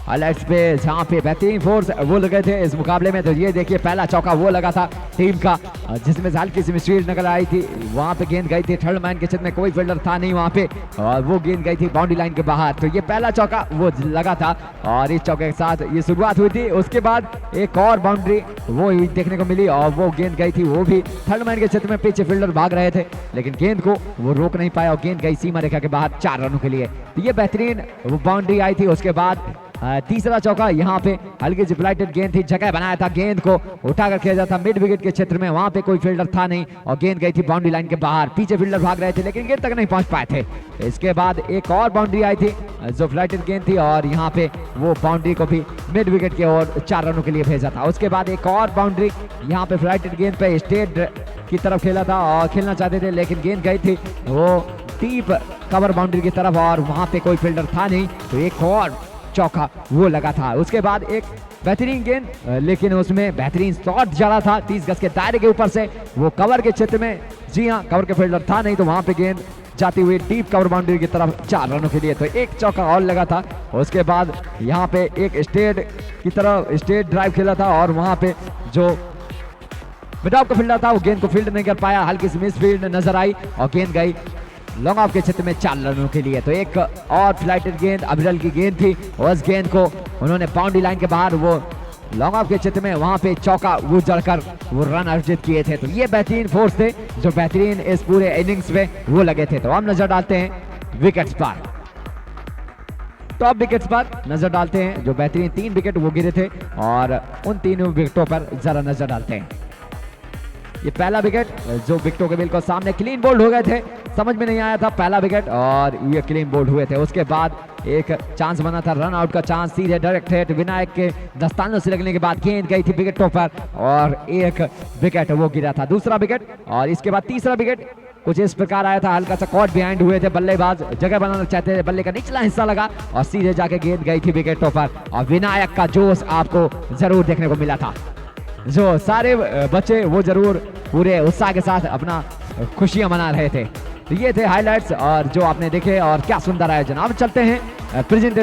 Highlights पे जहाँ पे बेहतरीन फोर्स वो लगे थे इस मुकाबले में। तो ये देखिए पहला चौका वो लगा था टीम का, जिसमें हल्की सी मिसफील्ड निकल आई थी। वहाँ पे गेंद गई थी थर्ड मैन के क्षेत्र में, कोई फील्डर था नहीं वहाँ पे, और वो गेंद गई थी बाउंड्री लाइन के बाहर। तो ये पहला चौका वो लगा था और इस चौके के साथ ये शुरुआत हुई थी। उसके बाद एक और बाउंड्री वो देखने को मिली और वो गेंद गई थी, वो भी थर्ड मैन के क्षेत्र में। पीछे फील्डर भाग रहे थे लेकिन गेंद को वो रोक नहीं पाया और गेंद गई सीमा रेखा के बाहर 4 रनों के लिए। तो ये बेहतरीन वो बाउंड्री आई थी। उसके बाद तीसरा चौका, यहाँ पे हल्की सी फ्लाइटेड गेंद थी, जगह बनाया था, गेंद को उठाकर खेला था मिड विकेट के क्षेत्र में। वहां पे कोई फील्डर था नहीं और गेंद गई थी बाउंड्री लाइन के बाहर। पीछे फील्डर भाग रहे थे लेकिन गेंद तक नहीं पहुंच पाए थे। इसके बाद एक और बाउंड्री आई थी जो फ्लाइटेड गेंद थी और यहाँ पे वो बाउंड्री को भी मिड विकेट की ओर 4 रनों के लिए भेजा था। उसके बाद एक और बाउंड्री यहाँ पे फ्लाइटेड गेंद पे स्टेट की तरफ खेला था और खेलना चाहते थे लेकिन गेंद गई थी वो डीप कवर बाउंड्री की तरफ और वहां पे कोई फील्डर था नहीं। तो एक और चौका वो लगा था। उसके बाद एक बेहतरीन गेंद, लेकिन उसमें बेहतरीन शॉट जड़ा था 30 गज के दायरे के ऊपर से, वो कवर के क्षेत्र में। जी हाँ, कवर के फील्डर था नहीं तो वहां पे गेंद जाती हुई डीप कवर बाउंड्री की तरफ 4 रनों के लिए। तो एक चौका और लगा था। उसके बाद यहाँ पे एक स्टेट की तरफ स्टेट ड्राइव खेला था और वहां पे जो मिड ऑफ का फील्डर था वो गेंद को फील्ड नहीं कर पाया, हल्की सी मिस फील्ड नजर आई और गेंद गई लॉन्ग ऑफ के क्षेत्र में 4 रनों के लिए। तो एक और फ्लाइटेड गेंद अभिरल की गेंद थी, उस गेंद को उन्होंने बाउंड्री लाइन के बाहर वो लॉन्ग ऑफ के क्षेत्र में वहां पे चौका वो जड़कर वो रन अर्जित किए थे। तो ये बेहतरीन फोर्स थे जो बेहतरीन इस पूरे इनिंग्स में वो लगे थे। तो हम नजर डालते हैं विकेट्स पर, टॉप विकेट्स पर नजर डालते हैं। जो बेहतरीन 3 विकेट वो गिरे थे और उन 3 विकेटों पर जरा नजर डालते हैं। ये पहला विकेट जो विकेटों के बिल्कुल सामने क्लीन बोल्ड हो गए थे, समझ में नहीं आया था पहला विकेट और ये क्लीन बोल्ड हुए थे। उसके बाद एक चांस बना था रन आउट का चांस, सीधे डायरेक्ट हिट विनायक के दस्तानों से लगने के बाद गेंद गई थी विकेटों पर और एक विकेट वो गिरा था, दूसरा विकेट। और इसके बाद तीसरा विकेट कुछ इस प्रकार आया था, हल्का सा कॉट बिहाइंड हुए थे, बल्लेबाज जगह बनाना चाहते थे, बल्ले का निचला हिस्सा लगा और सीधे जाके गेंद गई थी विकेटों पर। और विनायक का जोश आपको जरूर देखने को मिला था, जो सारे बच्चे वो जरूर पूरे उत्साह के साथ अपना खुशियां मना रहे थे। तो ये थे हाइलाइट्स और जो आपने देखे और क्या सुंदर आयोजन। अब चलते हैं प्रेजेंट